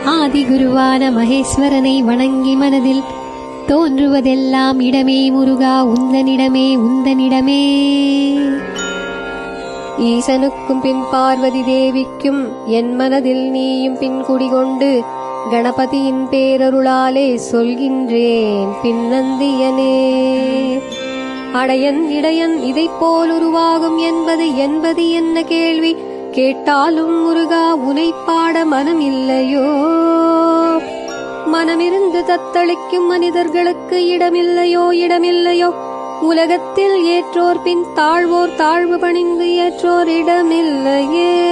ஆதிகுருவான மகேஸ்வரனை வணங்கி மனதில் தோன்றுவதெல்லாம் இடமே முருகா உந்தனிடமே உந்தனிடமே. ஈசனுக்கும் பின் பார்வதி தேவிக்கும் என் மனதில் நீயும் பின் குடிகொண்டு கணபதியின் பேரருளாலே சொல்கின்றேன் பின்னந்தியனே. அடையன் இடையன் இதைப் போல் உருவாகும் என்பது என்ன கேள்வி கேட்டாலும் முருகா உனை பாட மனம் இல்லையோ? மனமிருந்து தத்தளிக்கும் மனிதர்களுக்கு இடமில்லையோ? உலகத்தில் ஏற்றோர் பின் தாழ்வோர் தாழ்வு பணிந்து ஏற்றோர் இடமில்லையே.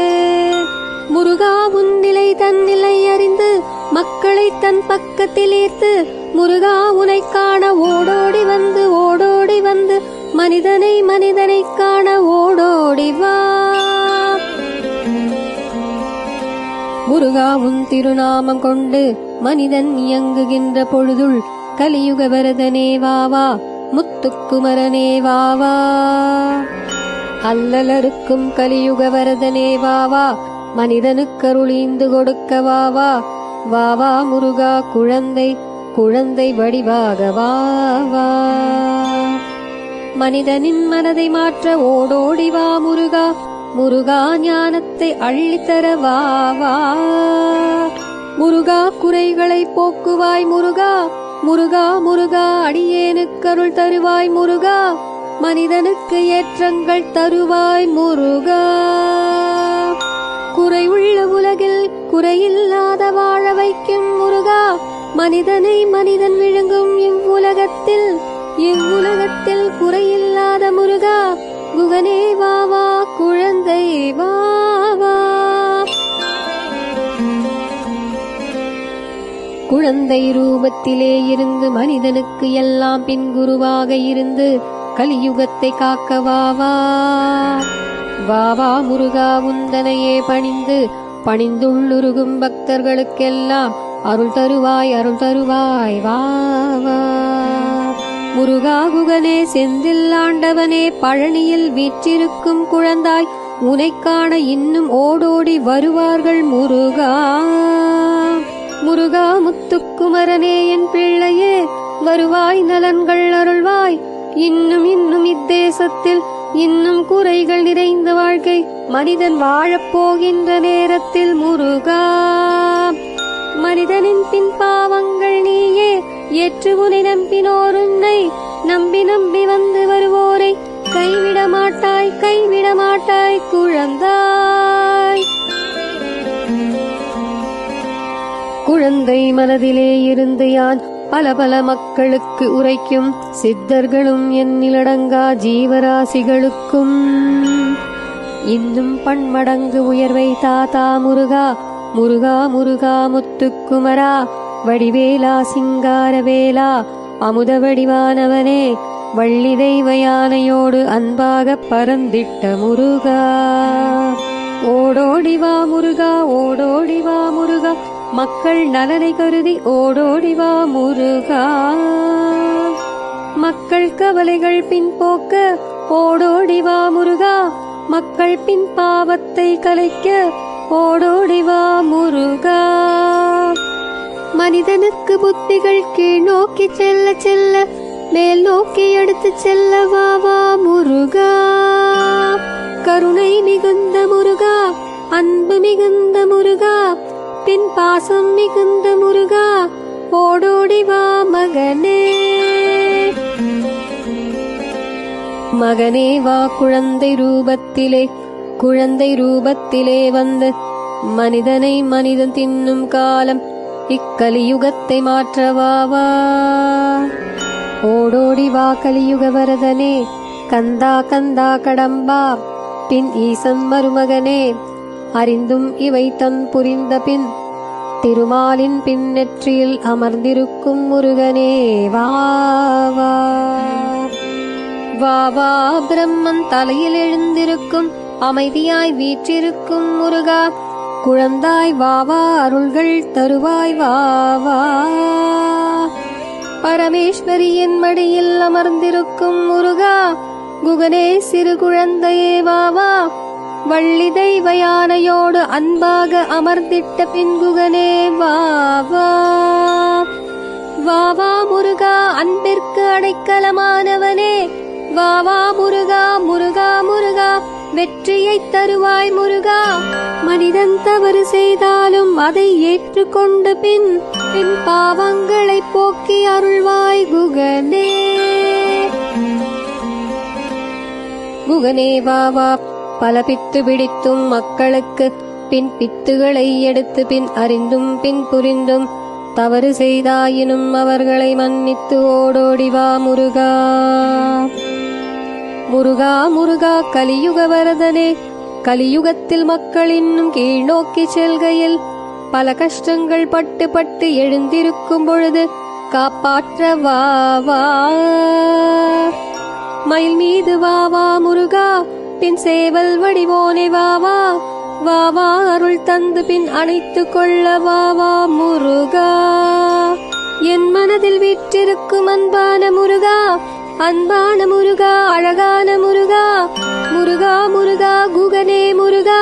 முருகா உன் நிலை தன் நிலை அறிந்து மக்களை தன் பக்கத்தில் ஈர்த்து முருகா உனை காண ஓடோடி வந்து மனிதனை காண ஓடோடி வா. முருகா உன் திருநாமம் கொண்டு மனிதன் இயங்குகின்ற பொழுதுள் கலியுக வரதனே வாவா முத்துக்குமரனே வாவா. அல்லலருக்கும் கலியுக வரதனே வாவா மனிதனுக்கருளீந்து கொடுக்க வாவா. வாவா முருகா குழந்தை வடிவாக வாவா. மனிதனின் மனதை மாற்ற ஓடோடி வா முருகா ஞானத்தை அள்ளித்தர வாவா. முருகா குறைகளை போக்குவாய் முருகா அடியேனுக்கருள் தருவாய் முருகா. மனிதனுக்கு ஏற்றங்கள் தருவாய் முருகா. குறையுள்ள உலகில் குறையில்லாத வாழ வைக்கும் முருகா. மனிதனை மனிதன் விழுங்கும் இவ்வுலகத்தில் குறையில்லாத முருகா. குகனே வாவா குழந்தை வாவா. குழந்தை ரூபத்திலே இருந்து மனிதனுக்கு எல்லாம் பின் குருவாக இருந்து கலியுகத்தை காக்க வாவா. வாவா முருகா உந்தனையே பணிந்துள்ளுருகும் பக்தர்களுக்கெல்லாம் அருள் தருவாய் வாவா. முருகா குகனே செந்தில் ஆண்டவனே பழனியில் வீற்றிருக்கும் குழந்தாய் உனைக் காண இன்னும் ஓடோடி வருவார்கள் முருகா முத்துக்குமரனே என் பிள்ளையே வருவாய் நலன்கள் அருள்வாய். இன்னும் இத்தேசத்தில் இன்னும் குறைகள் நிறைந்த வாழ்க்கை மனிதன் வாழப் போகின்ற நேரத்தில் முருகா. மனிதனின் பின் பாவங்கள் நீயே ஏற்று உனை நம்பினோர் உன்னை நம்பி வந்து வருவோரை கைவிட மாட்டாய் குழந்தாய். குழந்தை மனதிலே இருந்து யான் பல மக்களுக்கு உரைக்கும் சித்தர்களும் எண்ணிலடங்கா ஜீவராசிகளுக்கும் இன்னும் பன்மடங்கு உயர்வை தாத்தா முருகா முத்துக்குமரா. வடிவேலா சிங்காரவேலா அமுத வடிவானவனே வள்ளி தெய்வ யானையோடு அன்பாக பறந்திட்ட முருகா. ஓடோடி வா முருகா மக்கள் நலனை கருதி ஓடோடி வா முருகா. மக்கள் கவலைகள் பின் போக்க ஓடோடி வா முருகா. மக்கள் பின் பாவத்தை கலைக்க ஓடோடி வா முருகா. மனிதனுக்கு புத்திகள் கீழ் நோக்கி செல்ல மேல் நோக்கி எடுத்து செல்ல வாவா முருகா. கருணை மிகுந்த முருகா அன்பு மிகுந்த முருகா பின் பாசம் மிகுந்த முருகா ஓடோடி வா மகனே வா. குழந்தை ரூபத்திலே வந்து மனிதன் தின்னும் காலம் இக்கலியுகத்தை மாற்றவாவா. ஓடோடி வா கலியுக வரதனே கந்தா கடம்பா பின் ஈசன் மருமகனே. அறிந்தும் இவை தன் புரிந்த பின் திருமாலின் பின் நெற்றியில் அமர்ந்திருக்கும் முருகனே வாவா. வாவா பிரம்மன் தலையில் எழுந்திருக்கும் அமைதியாய் வீற்றிருக்கும் முருகா. குழந்தாய் வாவா அருள்கள் தருவாய் வாவா. பரமேஸ்வரியின் மடியில் அமர்ந்திருக்கும் முருகா. குகனே சிறு குழந்தையே வாவா. வள்ளி தெய்வ யானையோடு அன்பாக அமர்ந்திட்ட பின் குகனே வா வா வா வா முருகா, அன்பிற்கு அடைக்கலமானவனே வா வா முருகா, முருகா முருகா, வெற்றியை தருவாய் முருகா. மனிதன் தவறு செய்தாலும் அதை ஏற்றுக்கொண்டு பின் பாவங்களை போக்கி அருள்வாய் குகனே. குகனே வா வா, பல பித்து பிடித்தும் மக்களுக்கு பின் பித்துகளை எடுத்து பின் அறிந்தும் பின் புரிந்தும் தவறு செய்தாயினும் அவர்களை மன்னித்து ஓடோடி வா முருகா. முருகா முருகா, கலியுக வரதனே, கலியுகத்தில் மக்கள் இன்னும் கீழ் நோக்கி செல்கையில் பல கஷ்டங்கள் பட்டு பட்டு எழுந்திருக்கும் பொழுது காப்பாற்ற வா வா. மயில் மீது வா வா முருகா, பின் சேவல் வடிவோனே வா வா வா வா, அருள் தந்து பின் அணைத்துக் கொள்ள வா வா முருகா. என் மனதில் வீற்றிருக்கும் அன்பான முருகா, அன்பான முருகா, அழகான முருகா, முருகா முருகா, குகனே முருகா,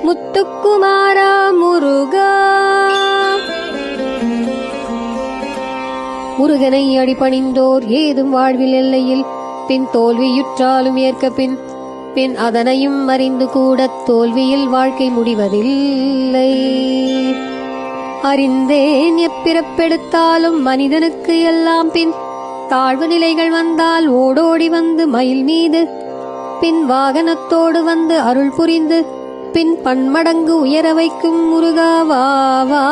முத்துக்குமாரா முருகா. முருகனை அடிபணிந்தோர் ஏதும் வாழ்வில் எல்லையில் பின் தோல்வியுற்றாலும் ஏற்க பின் பின் அதனையும் அறிந்து கூட தோல்வியில் வாழ்க்கை முடிவதில்லை. அறிந்தேன் எப்பிறப்பெடுத்தாலும் மனிதனுக்கு எல்லாம் பின் தாழ்வு நிலைகள் வந்தால் ஓடோடி வந்து மயில் மீது பின் வாகனத்தோடு வந்து அருள் புரிந்து பின் பன்மடங்கு உயர வைக்கும் முருகா வா வா.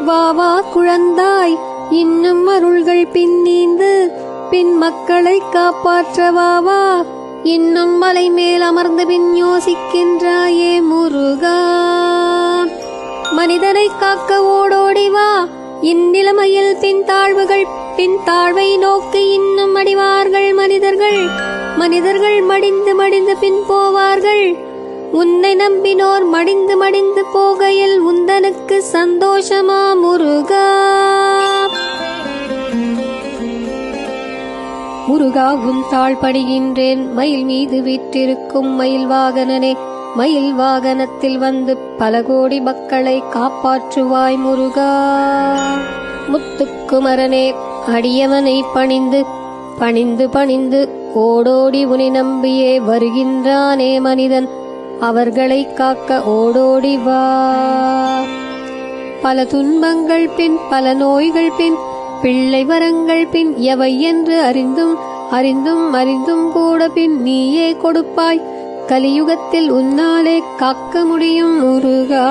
வா வா குழந்தாய், இன்னும் அருள்கள் பின் நீந்து பின் மக்களை காப்பாற்ற வா வா. இன்னும் மலை மேல் அமர்ந்து பின் யோசிக்கின்றாயே முருகா. மனிதனை காக்க ஓடோடி வா, இந்நிலைமையில் பின் தாழ்வுகள் பின் தாழ்வை நோக்கி இன்னும் அடிவார்கள் மனிதர்கள். மனிதர்கள் மடிந்து மடிந்து பின் போவார்கள். உன்னை நம்பினோர் மடிந்து மடிந்து போகையில் உந்தனுக்கு சந்தோஷமா முருகா. முருகா உன் தாழ் பணிகின்றேன், மயில் மீது வீற்றிருக்கும் மயில் வாகனனே, மயில் வாகனத்தில் வந்து பல கோடி மக்களை காப்பாற்றுவாய் முருகா. முத்துக்குமரனே, அடியவனை பணிந்து பணிந்து பணிந்து ஓடோடி உனை நம்பியே வருகின்றானே மனிதன், அவர்களை காக்க ஓடோடி வா. பல துன்பங்கள் பின் பல நோய்கள் பின் பிள்ளை வரங்கள் பின் எவை என்று அறிந்தும் அறிந்தும் அறிந்தும் கூட பின் நீயே கொடுப்பாய். கலியுகத்தில் உன்னாலே காக்க முடியும் முருகா.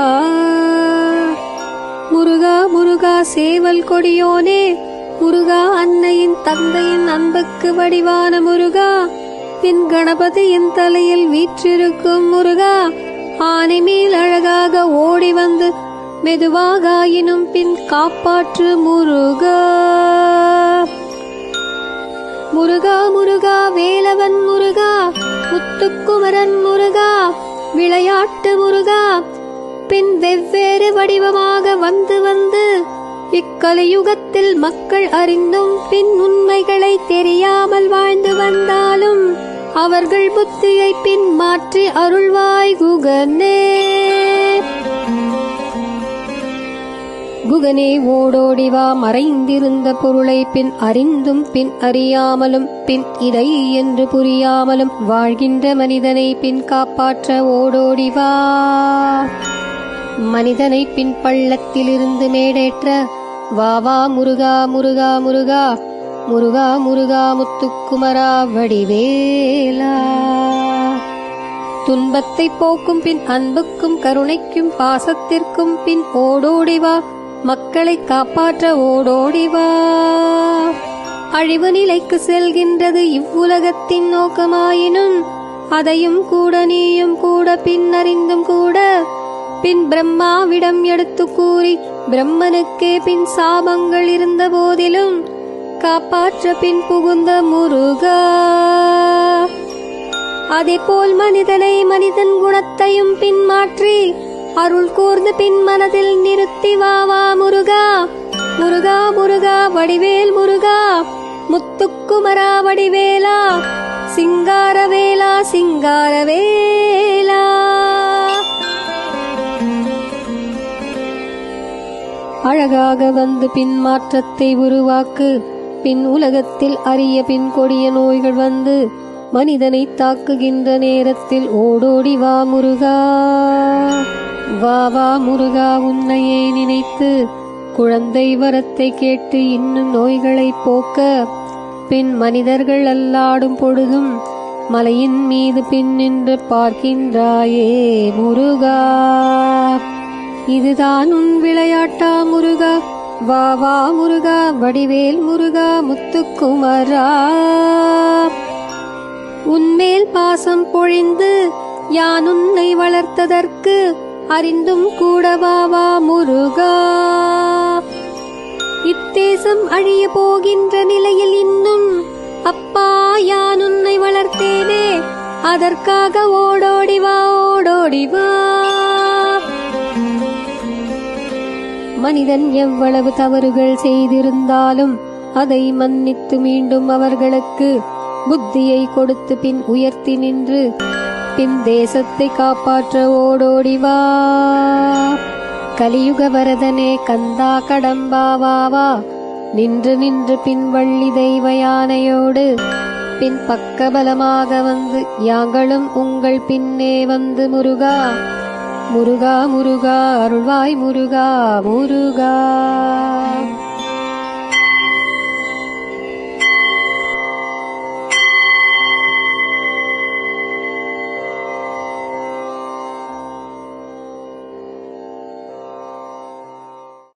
முருகா முருகா, சேவல் கொடியோனே முருகா, அன்னையின் தந்தையின் அன்புக்கு வடிவான முருகா, பின் கணபதியின் தலையில் வீற்றிருக்கும் முருகா, ஆனை மேல் அழகாக ஓடி வந்து மெதுவாகாயினும் பின் காப்பாற்று முருகா. முருகா முருகா, வேலவன் முருகா, முத்துக்குமரன் முருகா, விளையாட்டு முருகா, பின் வெவ்வேறு வடிவமாக வந்து வந்து இக்கலியுகத்தில் மக்கள் அறிந்தும் பின் உண்மைகளை தெரியாமல் வாழ்ந்து வந்தாலும் அவர்கள் புத்தியை பின் மாற்றி அருள்வாய் குகனே. குகனே ஓடோடி வா, மறைந்திருந்த பொருளை பின் அறிந்தும் பின் அறியாமலும் பின் இதை என்று புரியாமலும் வாழ்கின்ற மனிதனை பின் காப்பாற்ற ஓடோடி வா. மனிதனை பின் பள்ளத்திலிருந்து மேடேற்ற வா வா முருகா முருகா முருகா, முருகா முருகா, முத்துக்குமரா வடிவேலா. துன்பத்தை போக்கும் பின் அன்புக்கும் கருணைக்கும் பாசத்திற்கும் பின் ஓடோடி வா, மக்களை காப்பாற்ற ஓடோடி வா. அழிவு நிலைக்கு செல்கின்றது இவ்வுலகத்தின் நோக்கமாயினும் அதையும் கூட நீயும் கூட பின் அறிந்தும் கூட பின் பிரம்மாவிடம் எடுத்து கூறி பிரம்மனுக்கே பின் சாபங்கள் இருந்த போதிலும் காப்பாற்ற பின் புகுந்த முருகா. அதேபோல் மனிதனை மனிதன் குணத்தையும் பின் மாற்றி அருள் கூர்ந்து பின் மனதில் நிறுத்தி வா வா முருகா. முருகா முருகா, வடிவேல் முருகா, முத்துக்குமரா வடிவேலா, சிங்காரவேலா சிங்காரவேலா. அழகாக வந்து பின் மாற்றத்தை உருவாக்கு. பின் உலகத்தில் அரிய பின் கொடிய நோய்கள் வந்து மனிதனை தாக்குகின்ற நேரத்தில் ஓடோடி வா முருகா. வா வா முருகா, உன்னையே நினைத்து குழந்தை வரத்தை கேட்டு இன்னும் நோய்களை போக்க. பின் மனிதர்கள் அல்லாடும் பொழுதும் மலையின் மீது பின் நின்று பார்க்கின்றாயே முருகா. இதுதான் உன் விளையாட்டா முருகா. வா வா முருகா, வடிவேல் முருகா, முத்துக்குமரா. உன்மேல் பாசம் பொழிந்து யான் உன்னை வளர்த்ததற்கு அறிந்தும் கூட வா வா முருகா. இத்தேசம் அழிய போகின்ற நிலையில் இன்னும் அப்பா யான் உன்னை வளர்த்தேனே, அதற்காக ஓடோடி வா ஓடோடி வா. மனிதன் எவ்வளவு தவறுகள் செய்திருந்தாலும் அதை மன்னித்து மீண்டும் அவர்களுக்கு புத்தியை கொடுத்து பின் உயர்த்தி நின்று பின் தேசத்தை காப்பாற்ற ஓடோடி வா. கலியுக வரதனே கந்தா கடம்பா வா வா. நின்று நின்று பின் வள்ளி தெய்வ யானையோடு பின் பக்கபலமாக வந்து யாங்களும் உங்கள் பின்னே வந்து முருகா. முருகா முருகா, அருள்வாய் முருகா முருகா.